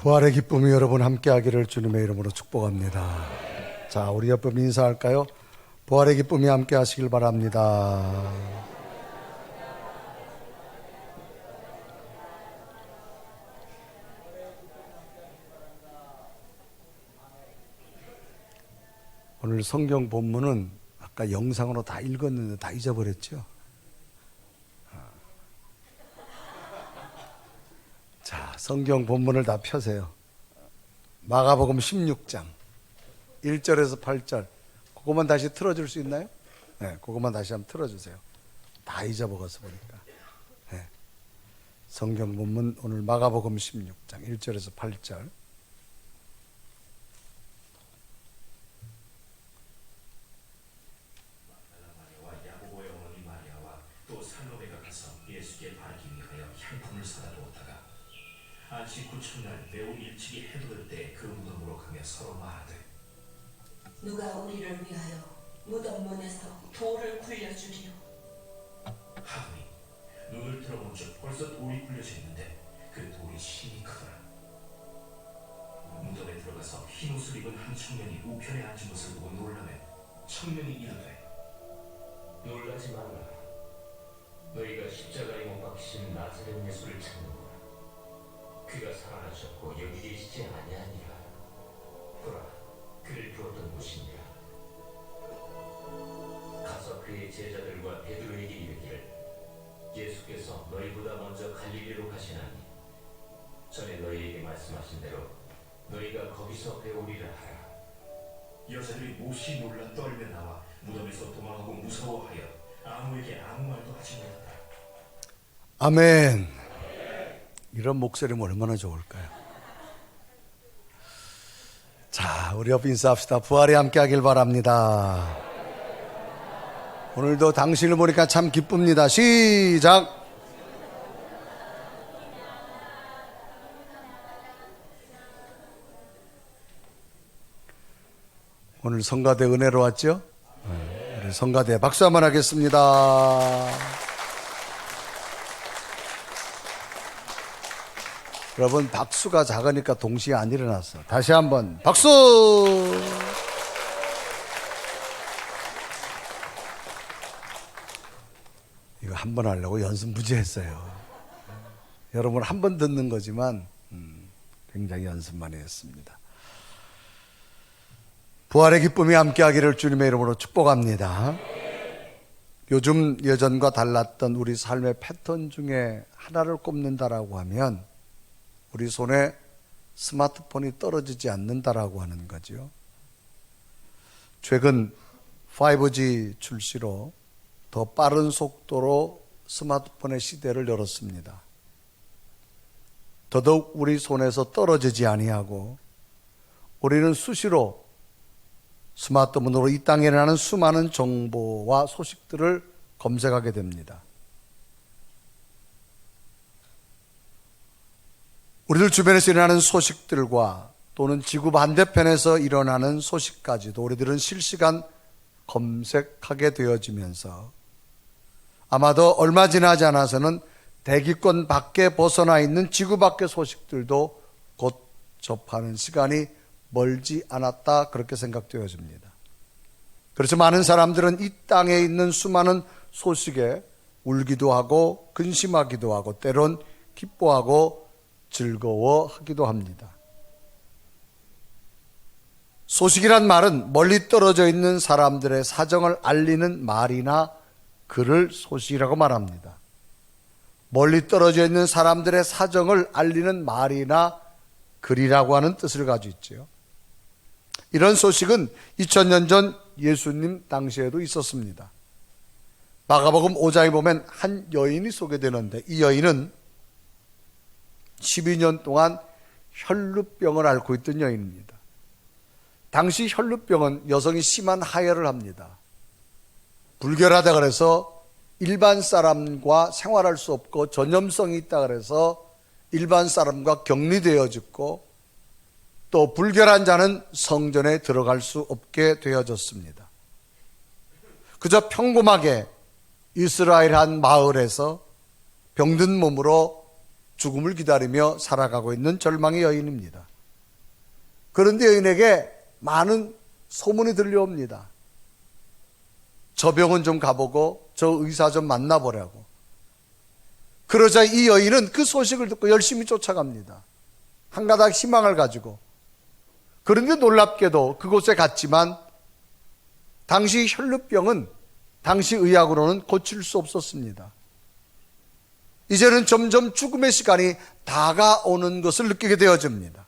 부활의 기쁨이 여러분 함께하기를 주님의 이름으로 축복합니다. 자, 우리 옆에 인사할까요? 부활의 기쁨이 함께하시길 바랍니다. 오늘 성경 본문은 아까 영상으로 다 읽었는데 다 잊어버렸죠? 자, 성경 본문을 다 펴세요. 마가복음 16장 1절에서 8절 그것만 다시 틀어줄 수 있나요? 네, 그것만 다시 한번 틀어주세요. 다 잊어먹어서 보니까. 네. 성경 본문 오늘 마가복음 16장 1절에서 8절. 안식 9천날 매우 일찍이 해돋을 때 그 무덤으로 가며 서로 말하되 누가 우리를 위하여 무덤 문에서 돌을 굴려주리요. 하더니 눈을 들어본즉 벌써 돌이 굴려져 있는데 그 돌이 심히 크더라. 무덤에 들어가서 흰 옷을 입은 한 청년이 우편에 앉은 것을 보고 놀라매 청년이 이르되 놀라지 말라. 너희가 십자가에 못 박히신 나사렛 예수를 찾는구나. 그가 살아나셨고 여기 계시지 아니하니라. 보라, 그를 두었던 곳이니라. 가서 그의 제자들과 베드로에게 이르기를 예수께서 너희보다 먼저 갈릴리로 가시나니 전에 너희에게 말씀하신 대로 너희가 거기서 배우리라 하라. 여자들이 몹시 놀라 떨며 나와 무덤에서 도망하고 무서워하여 아무에게 아무 말도 하지 못했다. 아멘. 이런 목소리면 얼마나 좋을까요? 자, 우리 옆 인사합시다. 부활에 함께하길 바랍니다. 오늘도 당신을 보니까 참 기쁩니다. 시작. 오늘 성가대 은혜로 왔죠? 우리 성가대 박수 한번 하겠습니다. 여러분, 박수가 작으니까 동시에 안 일어났어. 다시 한번 박수! 이거 한 번 하려고 연습 무지 했어요. 여러분 한 번 듣는 거지만 굉장히 연습 많이 했습니다. 부활의 기쁨이 함께하기를 주님의 이름으로 축복합니다. 요즘 예전과 달랐던 우리 삶의 패턴 중에 하나를 꼽는다라고 하면 우리 손에 스마트폰이 떨어지지 않는다라고 하는 거죠. 최근 5G 출시로 더 빠른 속도로 스마트폰의 시대를 열었습니다. 더더욱 우리 손에서 떨어지지 아니하고 우리는 수시로 스마트폰으로 이 땅에 일어나는 수많은 정보와 소식들을 검색하게 됩니다. 우리들 주변에서 일어나는 소식들과 또는 지구 반대편에서 일어나는 소식까지도 우리들은 실시간 검색하게 되어지면서 아마도 얼마 지나지 않아서는 대기권 밖에 벗어나 있는 지구 밖의 소식들도 곧 접하는 시간이 멀지 않았다, 그렇게 생각되어집니다. 그래서 많은 사람들은 이 땅에 있는 수많은 소식에 울기도 하고 근심하기도 하고 때론 기뻐하고 즐거워하기도 합니다. 소식이란 말은 멀리 떨어져 있는 사람들의 사정을 알리는 말이나 글을 소식이라고 말합니다. 멀리 떨어져 있는 사람들의 사정을 알리는 말이나 글이라고 하는 뜻을 가지고 있죠. 이런 소식은 2000년 전 예수님 당시에도 있었습니다. 마가복음 5장에 보면 한 여인이 소개되는데 이 여인은 12년 동안 혈루병을 앓고 있던 여인입니다. 당시 혈루병은 여성이 심한 하혈을 합니다. 불결하다 그래서 일반 사람과 생활할 수 없고 전염성이 있다 그래서 일반 사람과 격리되어졌고 또 불결한 자는 성전에 들어갈 수 없게 되어졌습니다. 그저 평범하게 이스라엘 한 마을에서 병든 몸으로 죽음을 기다리며 살아가고 있는 절망의 여인입니다. 그런데 여인에게 많은 소문이 들려옵니다. 저 병원 좀 가보고 저 의사 좀 만나보라고. 그러자 이 여인은 그 소식을 듣고 열심히 쫓아갑니다. 한 가닥 희망을 가지고. 그런데 놀랍게도 그곳에 갔지만 당시 혈루병은 당시 의학으로는 고칠 수 없었습니다. 이제는 점점 죽음의 시간이 다가오는 것을 느끼게 되어집니다.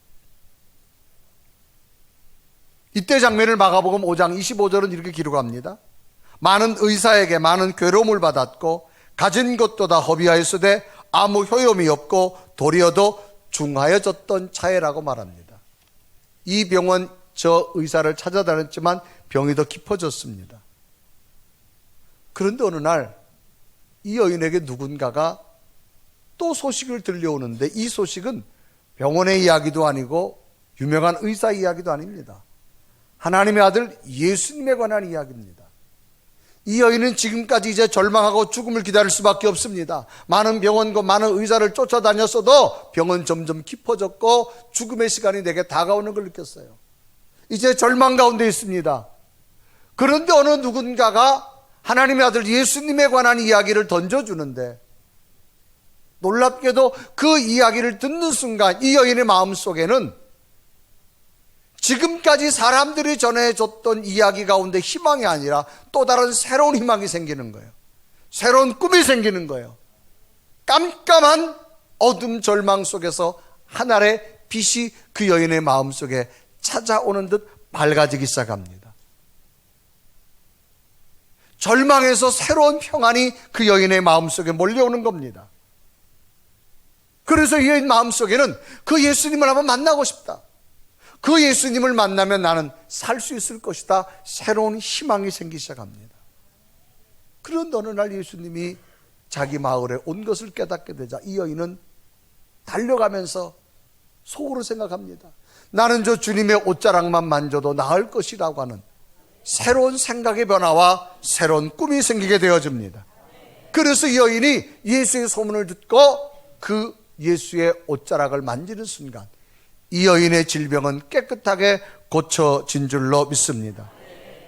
이때 장면을 마가복음 5장 25절은 이렇게 기록합니다. 많은 의사에게 많은 괴로움을 받았고 가진 것도 다 허비하였으되 아무 효용이 없고 도리어도 중하여졌던 차에라고 말합니다. 이 병원 저 의사를 찾아다녔지만 병이 더 깊어졌습니다. 그런데 어느 날 이 여인에게 누군가가 또 소식을 들려오는데 이 소식은 병원의 이야기도 아니고 유명한 의사 이야기도 아닙니다. 하나님의 아들 예수님에 관한 이야기입니다. 이 여인은 지금까지 이제 절망하고 죽음을 기다릴 수밖에 없습니다. 많은 병원과 많은 의사를 쫓아다녔어도 병은 점점 깊어졌고 죽음의 시간이 내게 다가오는 걸 느꼈어요. 이제 절망 가운데 있습니다. 그런데 어느 누군가가 하나님의 아들 예수님에 관한 이야기를 던져주는데 놀랍게도 그 이야기를 듣는 순간 이 여인의 마음속에는 지금까지 사람들이 전해줬던 이야기 가운데 희망이 아니라 또 다른 새로운 희망이 생기는 거예요. 새로운 꿈이 생기는 거예요. 깜깜한 어둠 절망 속에서 하늘의 빛이 그 여인의 마음속에 찾아오는 듯 밝아지기 시작합니다. 절망에서 새로운 평안이 그 여인의 마음속에 몰려오는 겁니다. 그래서 이 여인 마음속에는 그 예수님을 한번 만나고 싶다. 그 예수님을 만나면 나는 살 수 있을 것이다. 새로운 희망이 생기기 시작합니다. 그런데 어느 날 예수님이 자기 마을에 온 것을 깨닫게 되자 이 여인은 달려가면서 속으로 생각합니다. 나는 저 주님의 옷자락만 만져도 나을 것이라고 하는 새로운 생각의 변화와 새로운 꿈이 생기게 되어집니다. 그래서 이 여인이 예수의 소문을 듣고 그 예수의 옷자락을 만지는 순간 이 여인의 질병은 깨끗하게 고쳐진 줄로 믿습니다.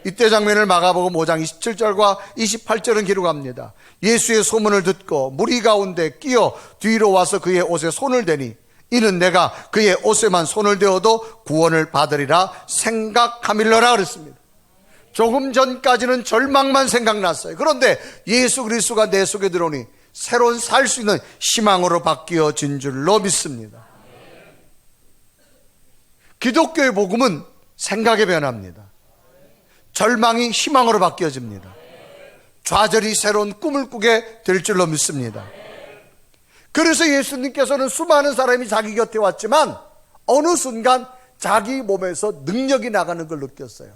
이때 장면을 마가복음 5장 27절과 28절은 기록합니다. 예수의 소문을 듣고 무리 가운데 끼어 뒤로 와서 그의 옷에 손을 대니 이는 내가 그의 옷에만 손을 대어도 구원을 받으리라 생각하밀러라 그랬습니다. 조금 전까지는 절망만 생각났어요. 그런데 예수 그리스도가 내 속에 들어오니 새로운 살 수 있는 희망으로 바뀌어진 줄로 믿습니다. 기독교의 복음은 생각의 변화입니다. 절망이 희망으로 바뀌어집니다. 좌절이 새로운 꿈을 꾸게 될 줄로 믿습니다. 그래서 예수님께서는 수많은 사람이 자기 곁에 왔지만 어느 순간 자기 몸에서 능력이 나가는 걸 느꼈어요.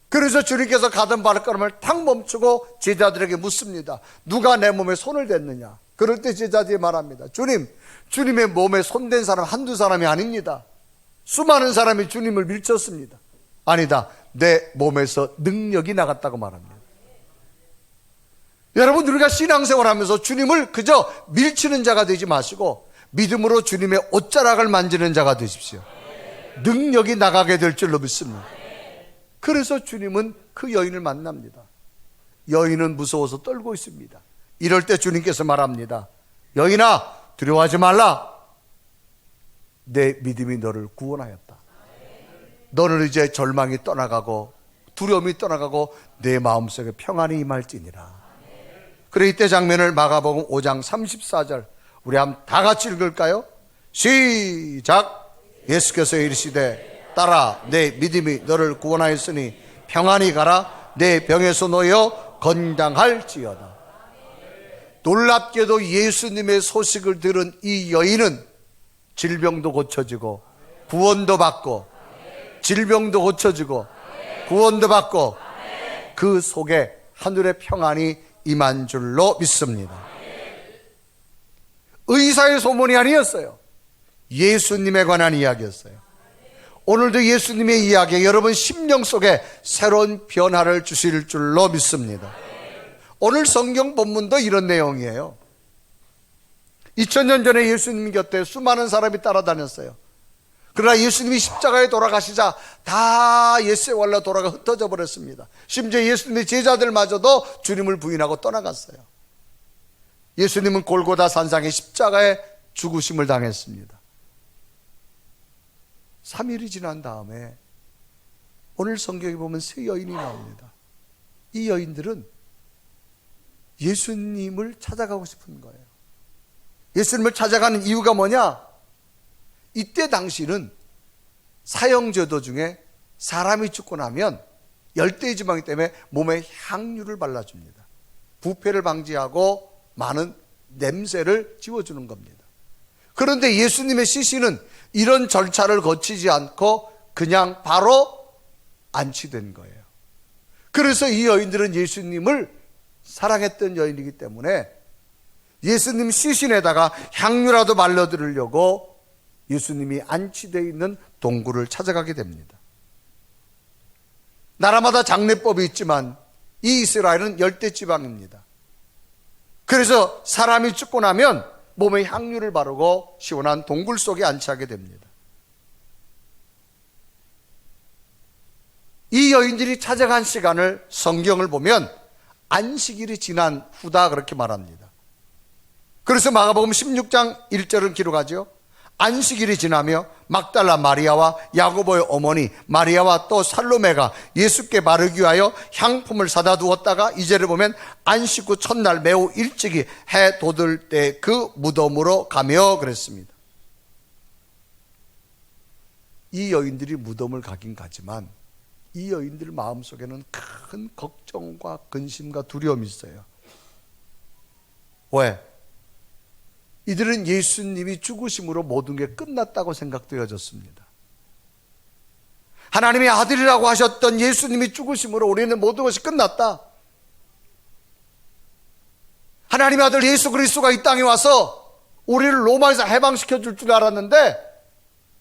그래서 주님께서 가던 발걸음을 탁 멈추고 제자들에게 묻습니다. 누가 내 몸에 손을 댔느냐? 그럴 때 제자들이 말합니다. 주님의 몸에 손댄 사람 한두 사람이 아닙니다. 수많은 사람이 주님을 밀쳤습니다. 아니다. 내 몸에서 능력이 나갔다고 말합니다. 여러분, 우리가 신앙생활하면서 주님을 그저 밀치는 자가 되지 마시고 믿음으로 주님의 옷자락을 만지는 자가 되십시오. 능력이 나가게 될 줄로 믿습니다. 그래서 주님은 그 여인을 만납니다. 여인은 무서워서 떨고 있습니다. 이럴 때 주님께서 말합니다. 여인아, 두려워하지 말라. 내 믿음이 너를 구원하였다. 너는 이제 절망이 떠나가고 두려움이 떠나가고 내 마음속에 평안이 임할지니라. 그래 이때 장면을 마가복음 5장 34절 우리 한번 다 같이 읽을까요? 시작. 예수께서 이르시되 따라 내 믿음이 너를 구원하였으니 평안히 가라. 내 병에서 놓여 건강할지어다. 놀랍게도 예수님의 소식을 들은 이 여인은 질병도 고쳐지고 구원도 받고 질병도 고쳐지고 구원도 받고 그 속에 하늘의 평안이 임한 줄로 믿습니다. 의사의 소문이 아니었어요. 예수님에 관한 이야기였어요. 오늘도 예수님의 이야기에 여러분 심령 속에 새로운 변화를 주실 줄로 믿습니다. 오늘 성경 본문도 이런 내용이에요. 2000년 전에 예수님 곁에 수많은 사람이 따라다녔어요. 그러나 예수님이 십자가에 돌아가시자 다 옛세 원래 돌아가 흩어져 버렸습니다. 심지어 예수님의 제자들마저도 주님을 부인하고 떠나갔어요. 예수님은 골고다 산상의 십자가에 죽으심을 당했습니다. 3일이 지난 다음에 오늘 성경에 보면 세 여인이 나옵니다. 이 여인들은 예수님을 찾아가고 싶은 거예요. 예수님을 찾아가는 이유가 뭐냐? 이때 당시는 사형제도 중에 사람이 죽고 나면 열대지방이 때문에 몸에 향유를 발라줍니다. 부패를 방지하고 많은 냄새를 지워주는 겁니다. 그런데 예수님의 시신은 이런 절차를 거치지 않고 그냥 바로 안치된 거예요. 그래서 이 여인들은 예수님을 사랑했던 여인이기 때문에 예수님 시신에다가 향유라도 발라드리려고 예수님이 안치되어 있는 동굴을 찾아가게 됩니다. 나라마다 장례법이 있지만 이 이스라엘은 열대지방입니다. 그래서 사람이 죽고 나면 몸에 향유를 바르고 시원한 동굴 속에 안치하게 됩니다. 이 여인들이 찾아간 시간을 성경을 보면 안식일이 지난 후다 그렇게 말합니다. 그래서 마가복음 16장 1절은 기록하죠. 안식일이 지나며 막달라 마리아와 야고보의 어머니 마리아와 또 살로메가 예수께 바르기 위하여 향품을 사다 두었다가 이제를 보면 안식 후 첫날 매우 일찍이 해 돋을 때 그 무덤으로 가며 그랬습니다. 이 여인들이 무덤을 가긴 가지만 이 여인들 마음속에는 큰 걱정과 근심과 두려움이 있어요. 왜? 이들은 예수님이 죽으심으로 모든 게 끝났다고 생각되어졌습니다. 하나님의 아들이라고 하셨던 예수님이 죽으심으로 우리는 모든 것이 끝났다. 하나님의 아들 예수 그리스도가 이 땅에 와서 우리를 로마에서 해방시켜 줄 줄 알았는데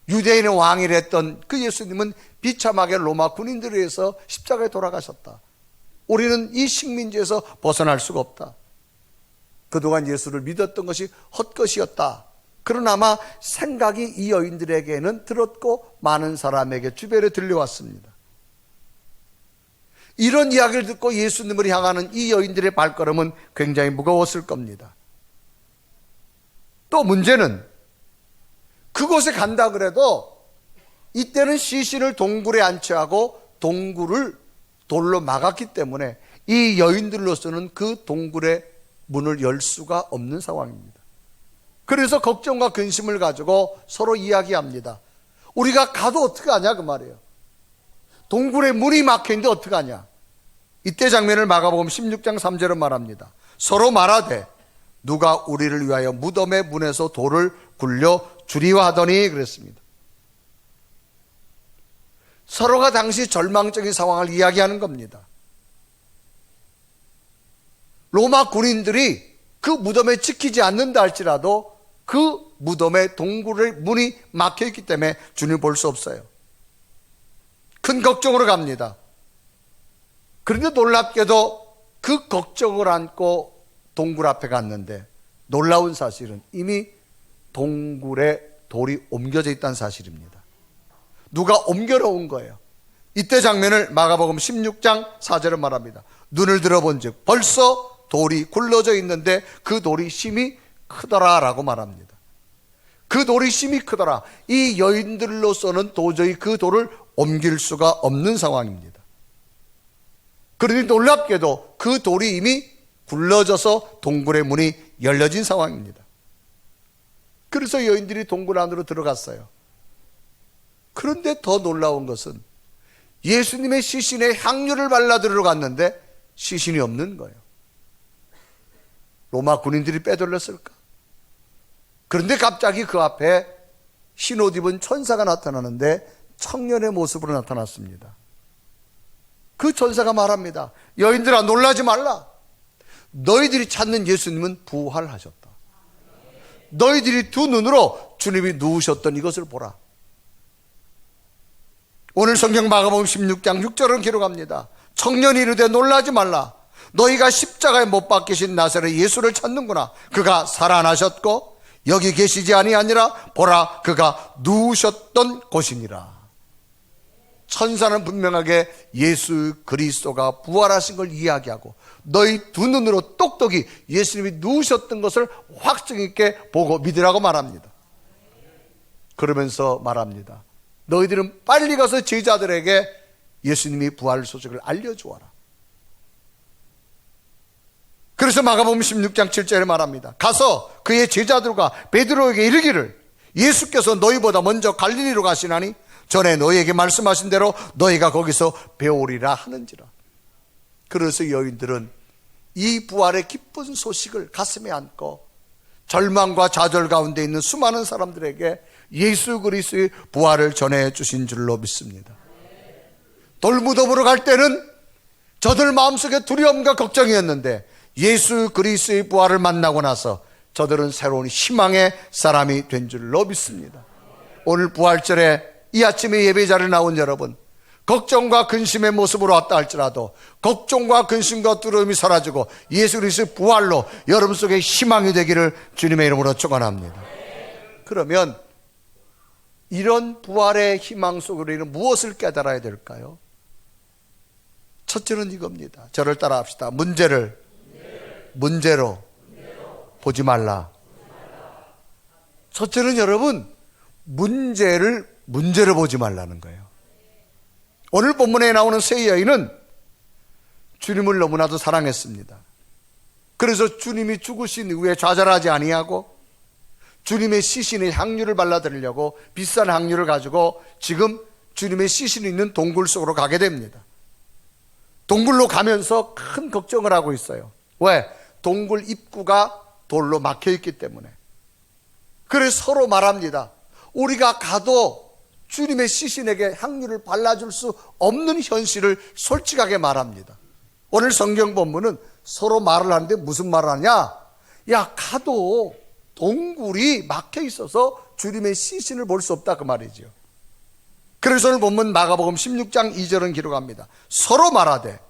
유대인의 왕이라 했던 그 예수님은 비참하게 로마 군인들에 의해서 십자가에 돌아가셨다. 우리는 이 식민지에서 벗어날 수가 없다. 그동안 예수를 믿었던 것이 헛것이었다. 그러나 아마 생각이 이 여인들에게는 들었고 많은 사람에게 주변에 들려왔습니다. 이런 이야기를 듣고 예수님을 향하는 이 여인들의 발걸음은 굉장히 무거웠을 겁니다. 또 문제는 그곳에 간다 그래도 이때는 시신을 동굴에 안치하고 동굴을 돌로 막았기 때문에 이 여인들로서는 그 동굴의 문을 열 수가 없는 상황입니다. 그래서 걱정과 근심을 가지고 서로 이야기합니다. 우리가 가도 어떡하냐 그 말이에요. 동굴에 문이 막혀있는데 어떡하냐. 이때 장면을 마가복음 16장 3절은 말합니다. 서로 말하되 누가 우리를 위하여 무덤의 문에서 돌을 굴려 주리와 하더니 그랬습니다. 서로가 당시 절망적인 상황을 이야기하는 겁니다. 로마 군인들이 그 무덤에 지키지 않는다 할지라도 그 무덤의 동굴의 문이 막혀있기 때문에 주님을 볼 수 없어요. 큰 걱정으로 갑니다. 그런데 놀랍게도 그 걱정을 안고 동굴 앞에 갔는데 놀라운 사실은 이미 동굴에 돌이 옮겨져 있다는 사실입니다. 누가 옮겨놓은 거예요. 이때 장면을 마가복음 16장 4절은 말합니다. 눈을 들어본 즉 벌써 돌이 굴러져 있는데 그 돌이 심히 크더라 라고 말합니다. 그 돌이 심히 크더라. 이 여인들로서는 도저히 그 돌을 옮길 수가 없는 상황입니다. 그러니 놀랍게도 그 돌이 이미 굴러져서 동굴의 문이 열려진 상황입니다. 그래서 여인들이 동굴 안으로 들어갔어요. 그런데 더 놀라운 것은 예수님의 시신에 향유를 발라드리러 갔는데 시신이 없는 거예요. 로마 군인들이 빼돌렸을까? 그런데 갑자기 그 앞에 흰옷 입은 천사가 나타나는데 청년의 모습으로 나타났습니다. 그 천사가 말합니다. 여인들아 놀라지 말라. 너희들이 찾는 예수님은 부활하셨다. 너희들이 두 눈으로 주님이 누우셨던 이것을 보라. 오늘 성경 마가복음 16장 6절은 기록합니다. 청년이 이르되 놀라지 말라. 너희가 십자가에 못 박히신 나사렛 예수를 찾는구나. 그가 살아나셨고 여기 계시지 아니하니라. 보라, 그가 누우셨던 곳이니라. 천사는 분명하게 예수 그리스도가 부활하신 걸 이야기하고 너희 두 눈으로 똑똑히 예수님이 누우셨던 것을 확증 있게 보고 믿으라고 말합니다. 그러면서 말합니다. 너희들은 빨리 가서 제자들에게 예수님이 부활 소식을 알려주어라. 그래서 마가복음 16장 7절에 말합니다. 가서 그의 제자들과 베드로에게 이르기를 예수께서 너희보다 먼저 갈릴리로 가시나니 전에 너희에게 말씀하신 대로 너희가 거기서 배우리라 하는지라. 그래서 여인들은 이 부활의 기쁜 소식을 가슴에 안고 절망과 좌절 가운데 있는 수많은 사람들에게 예수 그리스도의 부활을 전해 주신 줄로 믿습니다. 돌무덤으로 갈 때는 저들 마음속에 두려움과 걱정이었는데 예수 그리스도의 부활을 만나고 나서 저들은 새로운 희망의 사람이 된 줄로 믿습니다. 오늘 부활절에 이 아침에 예배 자리에 나온 여러분, 걱정과 근심의 모습으로 왔다 할지라도 걱정과 근심과 두려움이 사라지고 예수 그리스도의 부활로 여러분 속에 희망이 되기를 주님의 이름으로 축원합니다. 그러면 이런 부활의 희망 속으로 우리는 무엇을 깨달아야 될까요? 첫째는 이겁니다. 저를 따라 합시다. 문제로 보지 말라. 첫째는 여러분, 문제로 보지 말라는 거예요. 오늘 본문에 나오는 세 여인은 주님을 너무나도 사랑했습니다. 그래서 주님이 죽으신 이후에 좌절하지 아니하고 주님의 시신에 향유를 발라드리려고 비싼 향유를 가지고 지금 주님의 시신이 있는 동굴 속으로 가게 됩니다. 동굴로 가면서 큰 걱정을 하고 있어요. 왜? 동굴 입구가 돌로 막혀 있기 때문에. 그래서 서로 말합니다. 우리가 가도 주님의 시신에게 향유를 발라줄 수 없는 현실을 솔직하게 말합니다. 오늘 성경 본문은 서로 말을 하는데 무슨 말을 하냐? 야, 가도 동굴이 막혀 있어서 주님의 시신을 볼 수 없다 그 말이죠. 그래서 오늘 본문 마가복음 16장 2절은 기록합니다. 서로 말하되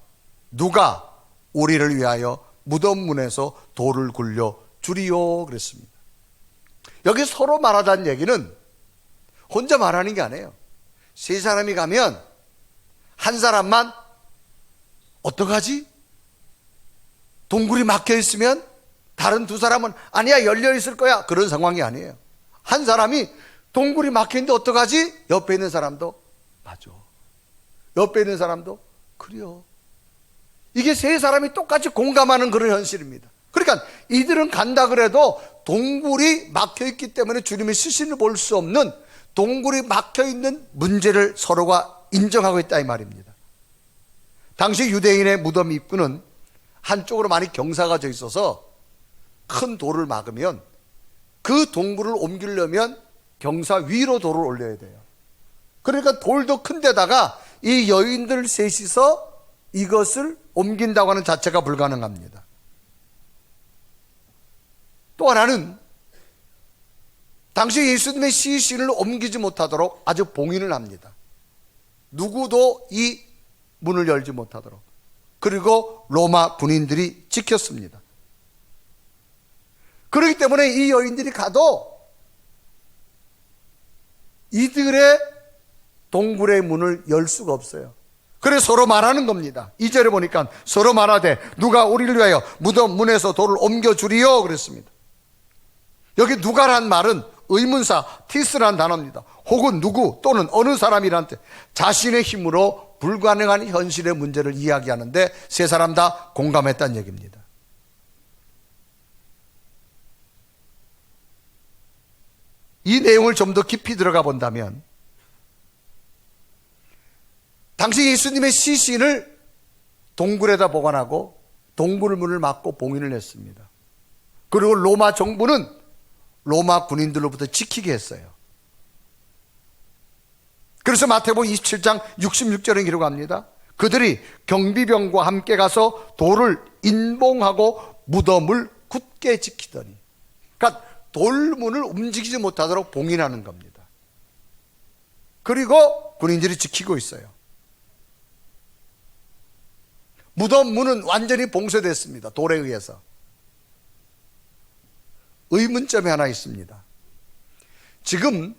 누가 우리를 위하여 무덤 문에서 돌을 굴려 주리요 그랬습니다. 여기 서로 말하자는 얘기는 혼자 말하는 게 아니에요. 세 사람이 가면 한 사람만 어떡하지? 동굴이 막혀 있으면 다른 두 사람은 아니야 열려 있을 거야 그런 상황이 아니에요. 한 사람이 동굴이 막혀 있는데 어떡하지? 옆에 있는 사람도 맞아. 옆에 있는 사람도 그래요. 이게 세 사람이 똑같이 공감하는 그런 현실입니다. 그러니까 이들은 간다 그래도 동굴이 막혀 있기 때문에 주님의 시신을 볼 수 없는 동굴이 막혀 있는 문제를 서로가 인정하고 있다 이 말입니다. 당시 유대인의 무덤 입구는 한쪽으로 많이 경사가 져 있어서 큰 돌을 막으면 그 동굴을 옮기려면 경사 위로 돌을 올려야 돼요. 그러니까 돌도 큰 데다가 이 여인들 셋이서 이것을 옮긴다고 하는 자체가 불가능합니다. 또 하나는 당시 예수님의 시신을 옮기지 못하도록 아주 봉인을 합니다. 누구도 이 문을 열지 못하도록. 그리고 로마 군인들이 지켰습니다. 그렇기 때문에 이 여인들이 가도 이들의 동굴의 문을 열 수가 없어요. 그래서 서로 말하는 겁니다. 2절에 보니까 서로 말하되 누가 우리를 위하여 무덤 문에서 돌을 옮겨주리요 그랬습니다. 여기 누가란 말은 의문사 티스라는 단어입니다. 혹은 누구 또는 어느 사람이란 뜻. 자신의 힘으로 불가능한 현실의 문제를 이야기하는데 세 사람 다 공감했다는 얘기입니다. 이 내용을 좀 더 깊이 들어가 본다면 당시 예수님의 시신을 동굴에다 보관하고 동굴 문을 막고 봉인을 했습니다. 그리고 로마 정부는 로마 군인들로부터 지키게 했어요. 그래서 마태복음 27장 66절에 기록합니다. 그들이 경비병과 함께 가서 돌을 인봉하고 무덤을 굳게 지키더니, 그러니까 돌문을 움직이지 못하도록 봉인하는 겁니다. 그리고 군인들이 지키고 있어요. 무덤 문은 완전히 봉쇄됐습니다. 돌에 의해서. 의문점이 하나 있습니다. 지금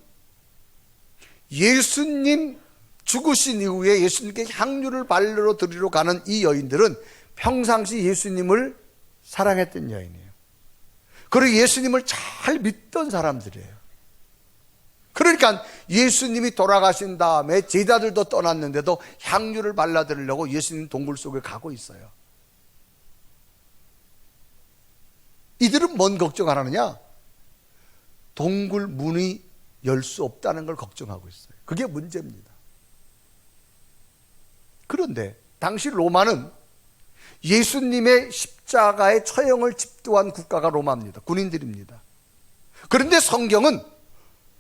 예수님 죽으신 이후에 예수님께 향유를 바르러 드리러 가는 이 여인들은 평상시 예수님을 사랑했던 여인이에요. 그리고 예수님을 잘 믿던 사람들이에요. 그러니까 예수님이 돌아가신 다음에 제자들도 떠났는데도 향유를 발라드리려고 예수님 동굴 속에 가고 있어요. 이들은 뭔 걱정을 하느냐? 동굴 문이 열 수 없다는 걸 걱정하고 있어요. 그게 문제입니다. 그런데 당시 로마는 예수님의 십자가의 처형을 집도한 국가가 로마입니다. 군인들입니다. 그런데 성경은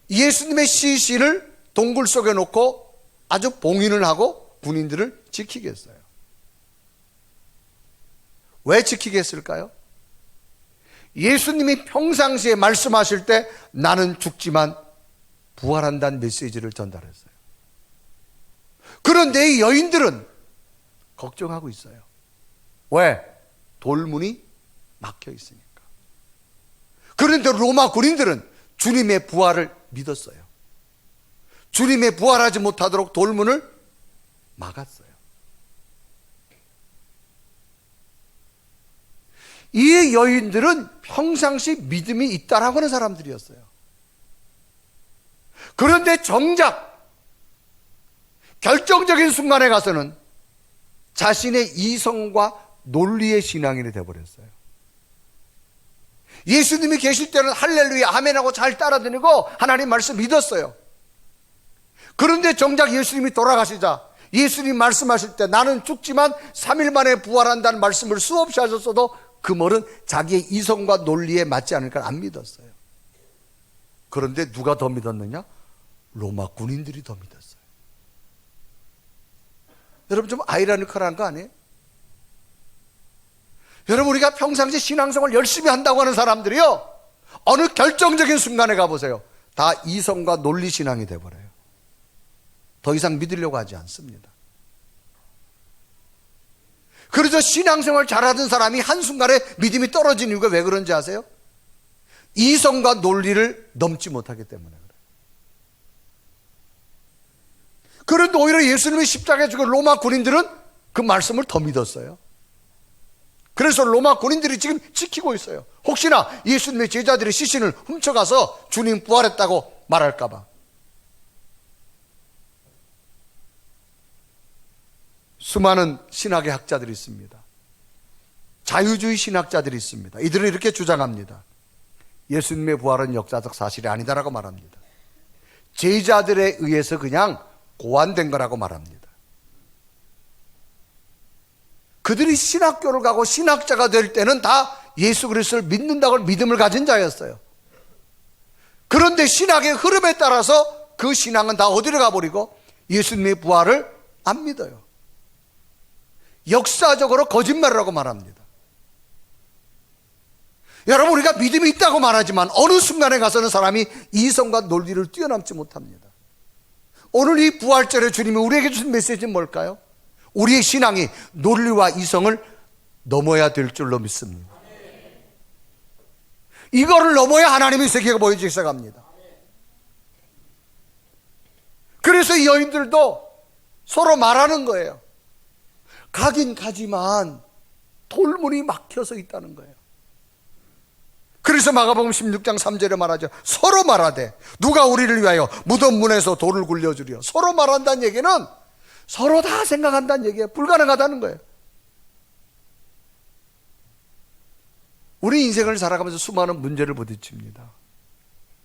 예수님의 시신을 동굴 속에 놓고 아주 봉인을 하고 군인들을 지키게 했어요. 왜 지키게 했을까요? 예수님이 평상시에 말씀하실 때 나는 죽지만 부활한다는 메시지를 전달했어요. 그런데 이 여인들은 걱정하고 있어요. 왜? 돌문이 막혀 있으니까. 그런데 로마 군인들은 주님의 부활을 믿었어요. 주님의 부활하지 못하도록 돌문을 막았어요. 이 여인들은 평상시 믿음이 있다라고 하는 사람들이었어요. 그런데 정작 결정적인 순간에 가서는 자신의 이성과 논리의 신앙인이 되어버렸어요. 예수님이 계실 때는 할렐루야 아멘하고 잘 따라다니고 하나님 말씀 믿었어요. 그런데 정작 예수님이 돌아가시자 예수님 말씀하실 때 나는 죽지만 3일 만에 부활한다는 말씀을 수없이 하셨어도 그 말은 자기의 이성과 논리에 맞지 않으니까 안 믿었어요. 그런데 누가 더 믿었느냐? 로마 군인들이 더 믿었어요. 여러분 좀 아이러니컬한 거 아니에요? 여러분 우리가 평상시 신앙생활 열심히 한다고 하는 사람들이요 어느 결정적인 순간에 가보세요. 다 이성과 논리 신앙이 돼버려요. 더 이상 믿으려고 하지 않습니다. 그래서 신앙생활 잘하던 사람이 한순간에 믿음이 떨어진 이유가 왜 그런지 아세요? 이성과 논리를 넘지 못하기 때문에 그래요. 그런데 오히려 예수님이 십자가에 죽은 로마 군인들은 그 말씀을 더 믿었어요. 그래서 로마 군인들이 지금 지키고 있어요. 혹시나 예수님의 제자들이 시신을 훔쳐가서 주님 부활했다고 말할까 봐. 수많은 신학의 학자들이 있습니다. 자유주의 신학자들이 있습니다. 이들은 이렇게 주장합니다. 예수님의 부활은 역사적 사실이 아니다라고 말합니다. 제자들에 의해서 그냥 고안된 거라고 말합니다. 그들이 신학교를 가고 신학자가 될 때는 다 예수 그리스도를 믿는다고 믿음을 가진 자였어요. 그런데 신학의 흐름에 따라서 그 신앙은 다 어디로 가버리고 예수님의 부활을 안 믿어요. 역사적으로 거짓말이라고 말합니다. 여러분 우리가 믿음이 있다고 말하지만 어느 순간에 가서는 사람이 이성과 논리를 뛰어넘지 못합니다. 오늘 이 부활절에 주님이 우리에게 주신 메시지는 뭘까요? 우리의 신앙이 논리와 이성을 넘어야 될 줄로 믿습니다. 이거를 넘어야 하나님의 세계가 보여지기 시작합니다. 그래서 이 여인들도 서로 말하는 거예요. 가긴 가지만 돌문이 막혀서 있다는 거예요. 그래서 마가복음 16장 3절에 말하죠. 서로 말하되 누가 우리를 위하여 무덤 문에서 돌을 굴려주리요. 서로 말한다는 얘기는 서로 다 생각한다는 얘기예요. 불가능하다는 거예요. 우리 인생을 살아가면서 수많은 문제를 부딪힙니다.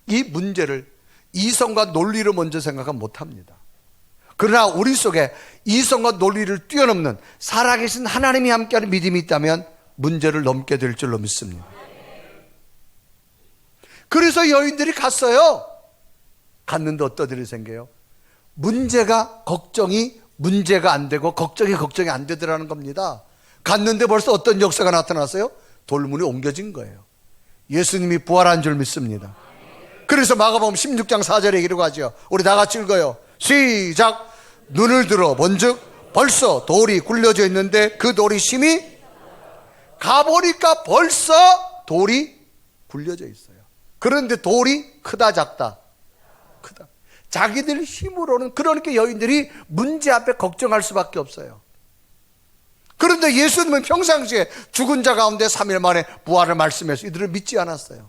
이 문제를 이성과 논리로 먼저 생각하면 못합니다. 그러나 우리 속에 이성과 논리를 뛰어넘는 살아계신 하나님이 함께하는 믿음이 있다면 문제를 넘게 될 줄로 믿습니다. 그래서 여인들이 갔어요. 갔는데 어떤 일이 생겨요? 걱정이 문제가 안 되고 걱정이 안 되더라는 겁니다. 갔는데 벌써 어떤 역사가 나타났어요? 돌문이 옮겨진 거예요. 예수님이 부활한 줄 믿습니다. 그래서 마가복음 16장 4절에 이르고 하죠. 우리 다 같이 읽어요. 시작. 눈을 들어 본즉 벌써 돌이 굴려져 있는데 그 돌이 심히 가보니까 벌써 돌이 굴려져 있어요. 그런데 돌이 크다 작다? 크다. 자기들 힘으로는, 그러니까 여인들이 문제 앞에 걱정할 수밖에 없어요. 그런데 예수님은 평상시에 죽은 자 가운데 3일 만에 부활을 말씀해서 이들을 믿지 않았어요.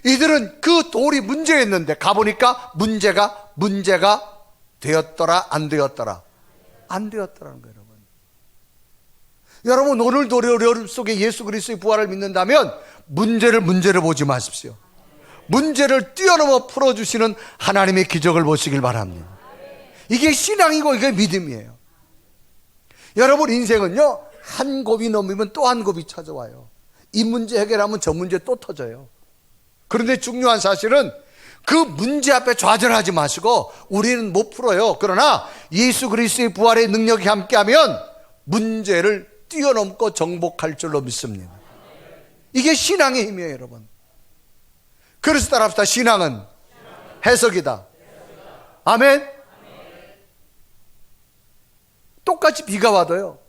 이들은 그 돌이 문제였는데 가보니까 문제가 되었더라 안 되었더라? 안 되었더라는 거예요. 여러분, 오늘도 어려움 속에 예수 그리스도의 부활을 믿는다면 문제를 보지 마십시오. 문제를 뛰어넘어 풀어주시는 하나님의 기적을 보시길 바랍니다. 이게 신앙이고 이게 믿음이에요. 여러분, 인생은요, 한 곱이 넘으면 또 한 곱이 찾아와요. 이 문제 해결하면 저 문제 또 터져요. 그런데 중요한 사실은 그 문제 앞에 좌절하지 마시고, 우리는 못 풀어요. 그러나 예수 그리스도의 부활의 능력이 함께하면 문제를 뛰어넘고 정복할 줄로 믿습니다. 이게 신앙의 힘이에요, 여러분. 그래서 따라합시다. 신앙은 해석이다. 아멘. 똑같이 비가 와도요,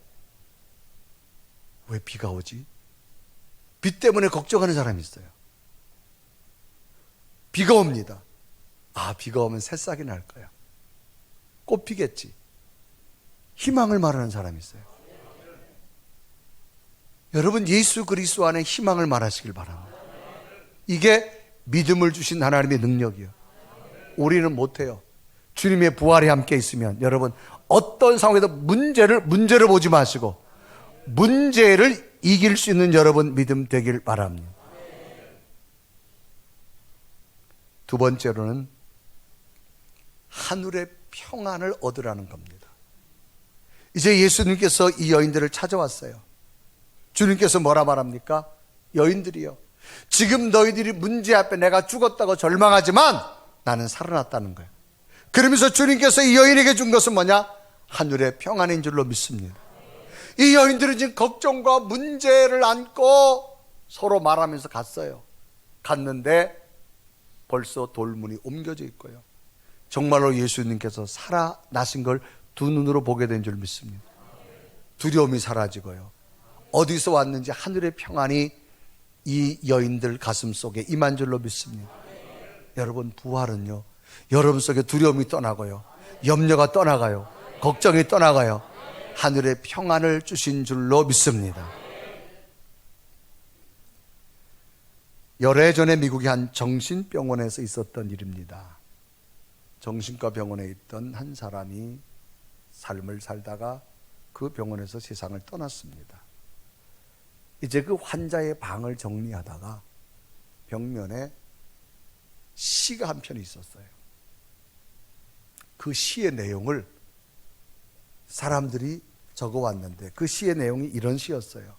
왜 비가 오지? 비 때문에 걱정하는 사람이 있어요. 비가 옵니다. 아, 비가 오면 새싹이 날 거야. 꽃 피겠지. 희망을 말하는 사람이 있어요. 여러분, 예수 그리스도 안에 희망을 말하시길 바랍니다. 이게 믿음을 주신 하나님의 능력이요. 우리는 못해요. 주님의 부활이 함께 있으면 여러분, 어떤 상황에도 문제를 보지 마시고 문제를 이길 수 있는 여러분 믿음 되길 바랍니다. 두 번째로는 하늘의 평안을 얻으라는 겁니다. 이제 예수님께서 이 여인들을 찾아왔어요. 주님께서 뭐라 말합니까? 여인들이요, 지금 너희들이 문제 앞에 내가 죽었다고 절망하지만 나는 살아났다는 거예요. 그러면서 주님께서 이 여인에게 준 것은 뭐냐? 하늘의 평안인 줄로 믿습니다. 이 여인들은 지금 걱정과 문제를 안고 서로 말하면서 갔어요. 갔는데 벌써 돌문이 옮겨져 있고요, 정말로 예수님께서 살아나신 걸 두 눈으로 보게 된 줄 믿습니다. 두려움이 사라지고요, 어디서 왔는지 하늘의 평안이 이 여인들 가슴 속에 임한 줄로 믿습니다. 여러분, 부활은요, 여러분 속에 두려움이 떠나고요, 염려가 떠나가요, 걱정이 떠나가요, 하늘의 평안을 주신 줄로 믿습니다. 열해 전에 미국의 한 정신병원에서 있었던 일입니다. 정신과 병원에 있던 한 사람이 삶을 살다가 그 병원에서 세상을 떠났습니다. 이제 그 환자의 방을 정리하다가 벽면에 시가 한 편이 있었어요. 그 시의 내용을 사람들이 적어왔는데 그 시의 내용이 이런 시였어요.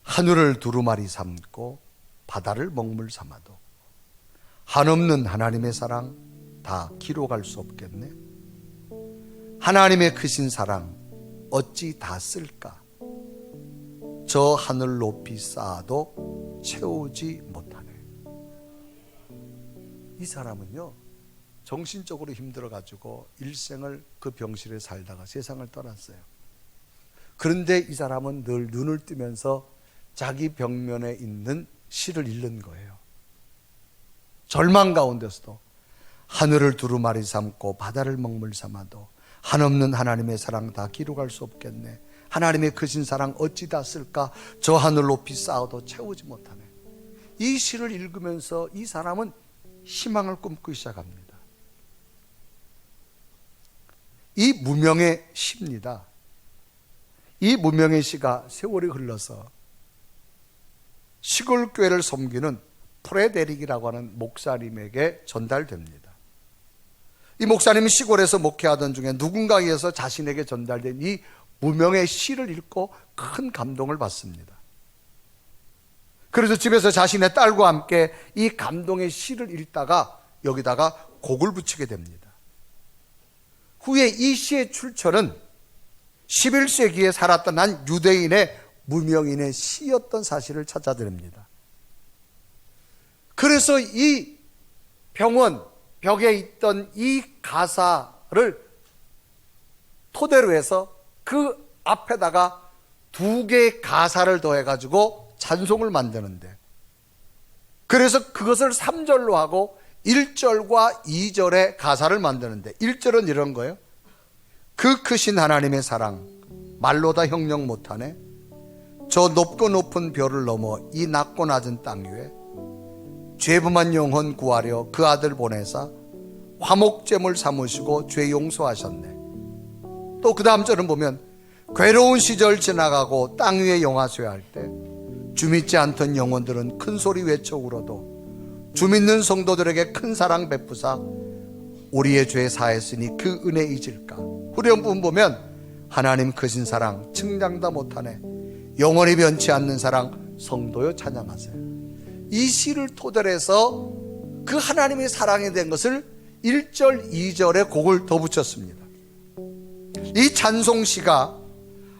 하늘을 두루마리 삼고 바다를 먹물 삼아도 한없는 하나님의 사랑 다 기록할 수 없겠네. 하나님의 크신 사랑 어찌 다 쓸까? 저 하늘 높이 쌓아도 채우지 못하네. 이 사람은요, 정신적으로 힘들어가지고 일생을 그 병실에 살다가 세상을 떠났어요. 그런데 이 사람은 늘 눈을 뜨면서 자기 벽면에 있는 시를 읽는 거예요. 절망 가운데서도 하늘을 두루마리 삼고 바다를 먹물 삼아도 한없는 하나님의 사랑 다 기록할 수 없겠네. 하나님의 크신 사랑 어찌 다 쓸까? 저 하늘 높이 쌓아도 채우지 못하네. 이 시를 읽으면서 이 사람은 희망을 꿈꾸기 시작합니다. 이 무명의 시입니다. 이 무명의 시가 세월이 흘러서 시골 교회를 섬기는 프레데릭이라고 하는 목사님에게 전달됩니다. 이 목사님이 시골에서 목회하던 중에 누군가에게서 자신에게 전달된 이 무명의 시를 읽고 큰 감동을 받습니다. 그래서 집에서 자신의 딸과 함께 이 감동의 시를 읽다가 여기다가 곡을 붙이게 됩니다. 후에 이 시의 출처는 11세기에 살았던 한 유대인의 무명인의 시였던 사실을 찾아드립니다. 그래서 이 병원 벽에 있던 이 가사를 토대로 해서 그 앞에다가 두 개의 가사를 더해가지고 찬송을 만드는데, 그래서 그것을 3절로 하고 1절과 2절의 가사를 만드는데, 1절은 이런 거예요. 그 크신 하나님의 사랑 말로 다 형용 못하네. 저 높고 높은 별을 넘어 이 낮고 낮은 땅 위에 죄범한 영혼 구하려 그 아들 보내사 화목제물 삼으시고 죄 용서하셨네. 또 그 다음 절은 보면 괴로운 시절 지나가고 땅 위에 영화쇠할 때 주 믿지 않던 영혼들은 큰 소리 외쳐 울어도 주 믿는 성도들에게 큰 사랑 베푸사 우리의 죄 사했으니 그 은혜 잊을까. 후렴 부분 보면 하나님 크신 사랑 측량다 못하네. 영원히 변치 않는 사랑 성도여 찬양하세요. 이 시를 토대로 해서 그 하나님의 사랑에 대한 것을 1절, 2절에 곡을 더 붙였습니다. 이 찬송시가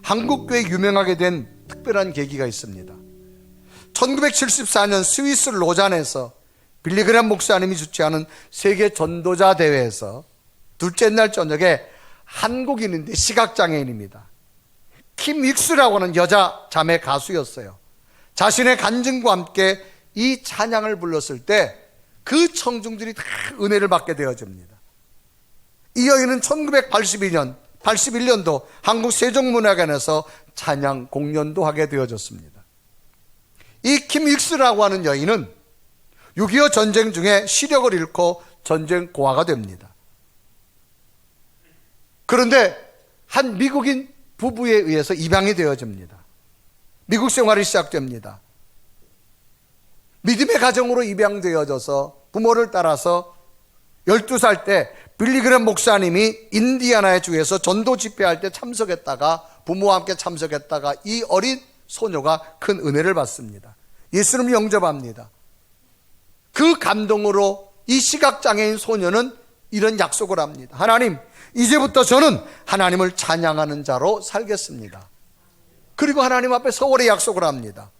한국교회에 유명하게 된 특별한 계기가 있습니다. 1974년 스위스 로잔에서 빌리그램 목사님이 주최하는 세계 전도자 대회에서 둘째 날 저녁에 한국인인데 시각장애인입니다. 킴 윅스라고 하는 여자 자매 가수였어요. 자신의 간증과 함께 이 찬양을 불렀을 때 그 청중들이 다 은혜를 받게 되어집니다. 이 여인은 1981년도 한국 세종문화관에서 찬양 공연도 하게 되어졌습니다. 이 킴 윅스라고 하는 여인은 6.25 전쟁 중에 시력을 잃고 전쟁 고아가 됩니다. 그런데 한 미국인 부부에 의해서 입양이 되어집니다. 미국 생활이 시작됩니다. 믿음의 가정으로 입양되어져서 부모를 따라서 12살 때 빌리그램 목사님이 인디애나의 주에서 전도 집회할 때 참석했다가 부모와 함께 참석했다가 이 어린 소녀가 큰 은혜를 받습니다. 예수님을 영접합니다. 그 감동으로 이 시각장애인 소녀는 이런 약속을 합니다. 하나님, 이제부터 저는 하나님을 찬양하는 자로 살겠습니다. 그리고 하나님 앞에 서울에 약속을 합니다.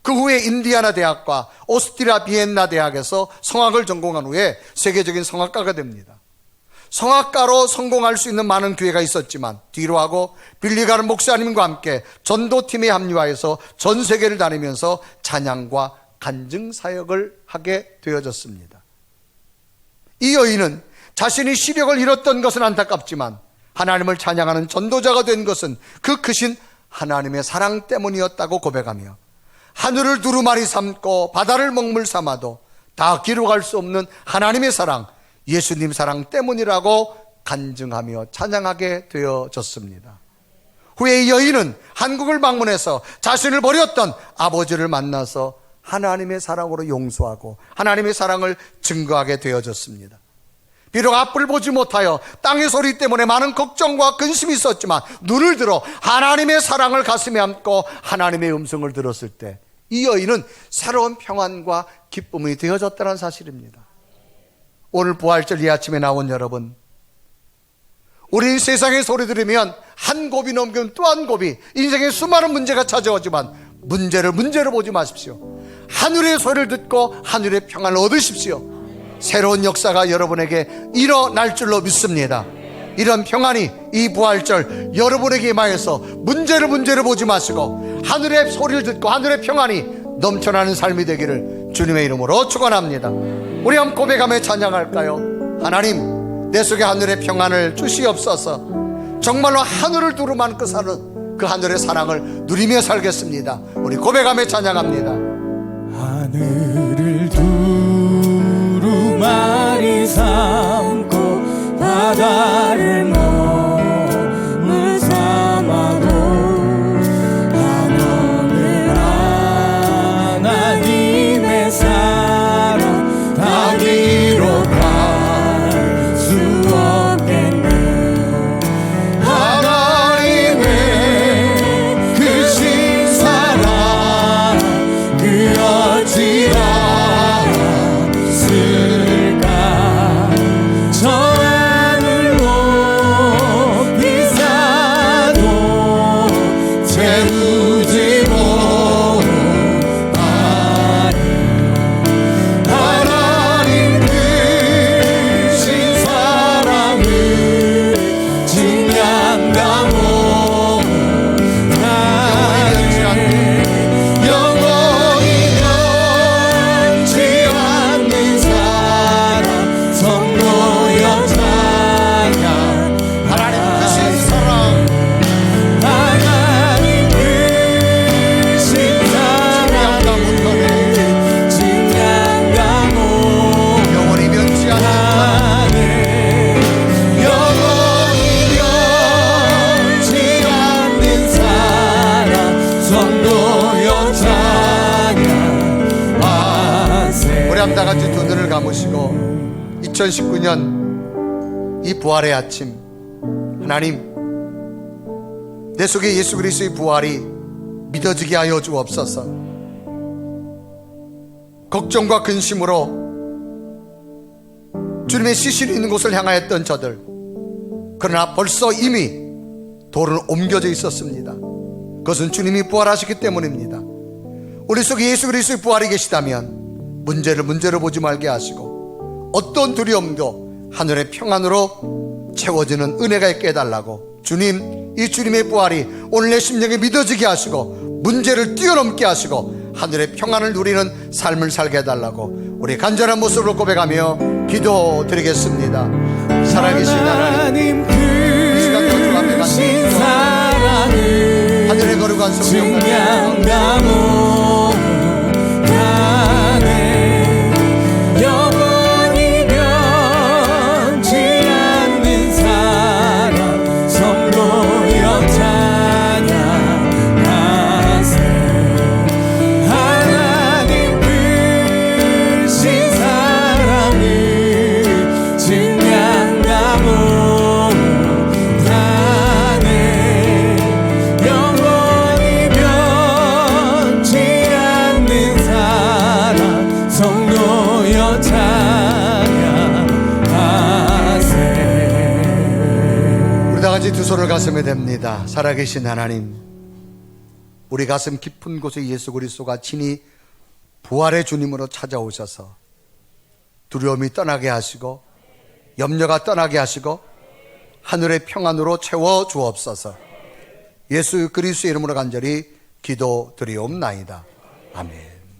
그 후에 인디애나 대학과 오스트리아 비엔나 대학에서 성악을 전공한 후에 세계적인 성악가가 됩니다. 성악가로 성공할 수 있는 많은 기회가 있었지만 뒤로 하고 빌리그램 목사님과 함께 전도팀에 합류하여서 전 세계를 다니면서 찬양과 간증 사역을 하게 되어졌습니다. 이 여인은 자신이 시력을 잃었던 것은 안타깝지만 하나님을 찬양하는 전도자가 된 것은 그 크신 하나님의 사랑 때문이었다고 고백하며 하늘을 두루마리 삼고 바다를 먹물 삼아도 다 기록할 수 없는 하나님의 사랑, 예수님 사랑 때문이라고 간증하며 찬양하게 되어졌습니다. 후에 이 여인은 한국을 방문해서 자신을 버렸던 아버지를 만나서 하나님의 사랑으로 용서하고 하나님의 사랑을 증거하게 되어졌습니다. 비록 앞을 보지 못하여 땅의 소리 때문에 많은 걱정과 근심이 있었지만 눈을 들어 하나님의 사랑을 가슴에 안고 하나님의 음성을 들었을 때 이 여인은 새로운 평안과 기쁨이 되어졌다는 사실입니다. 오늘 부활절 이 아침에 나온 여러분, 우리는 세상의 소리 들으면 한 곱이 넘기면 또 한 곱이 인생에 수많은 문제가 찾아오지만 문제를 보지 마십시오. 하늘의 소리를 듣고 하늘의 평안을 얻으십시오. 새로운 역사가 여러분에게 일어날 줄로 믿습니다. 이런 평안이 이 부활절 여러분에게 임하여서 문제를 보지 마시고 하늘의 소리를 듣고 하늘의 평안이 넘쳐나는 삶이 되기를 주님의 이름으로 축원합니다. 우리 한번 고백하며 찬양할까요? 하나님, 내 속에 하늘의 평안을 주시옵소서. 정말로 하늘을 두루마고 사는 그 하늘의 사랑을 누리며 살겠습니다. 우리 고백하며 찬양합니다. 하늘을 두루마리 삼고 바다를 먹물 삼아도 하늘을 하나님의 사랑 다 기록할 수 없겠네. 하나님의 크신 사랑 그 어찌라 쓸까. 저 하늘 높이 사도 채우지 못하네. 하나님 크신 사랑을 증량다 못하네. 영원히 시간 다 같이 두 눈을 감으시고 2019년 이 부활의 아침, 하나님, 내 속에 예수 그리스도의 부활이 믿어지게 하여 주옵소서. 걱정과 근심으로 주님의 시신이 있는 곳을 향하였던 저들, 그러나 벌써 이미 돌은 옮겨져 있었습니다. 그것은 주님이 부활하셨기 때문입니다. 우리 속에 예수 그리스도의 부활이 계시다면 문제를 문제로 보지 말게 하시고 어떤 두려움도 하늘의 평안으로 채워지는 은혜가 있게 해달라고, 주님, 이 주님의 부활이 오늘 내 심령에 믿어지게 하시고 문제를 뛰어넘게 하시고 하늘의 평안을 누리는 삶을 살게 해달라고 우리 간절한 모습으로 고백하며 기도드리겠습니다. 살아계신 하나님, 크신 사랑을 하늘의 거룩한 성령 증량나무다네 영원히 변치 않는 사랑 성도여 찬양하세. 하나님 크신 사랑을 증량나무다네 영원히 변치 않는 사랑 성도여 찬양하세. 우리 다 같이 두 손을 가슴에 댑니다. 살아계신 하나님, 우리 가슴 깊은 곳에 예수 그리스도가 친히 부활의 주님으로 찾아오셔서 두려움이 떠나게 하시고 염려가 떠나게 하시고 하늘의 평안으로 채워 주옵소서. 예수 그리스도의 이름으로 간절히 기도드리옵나이다. 아멘.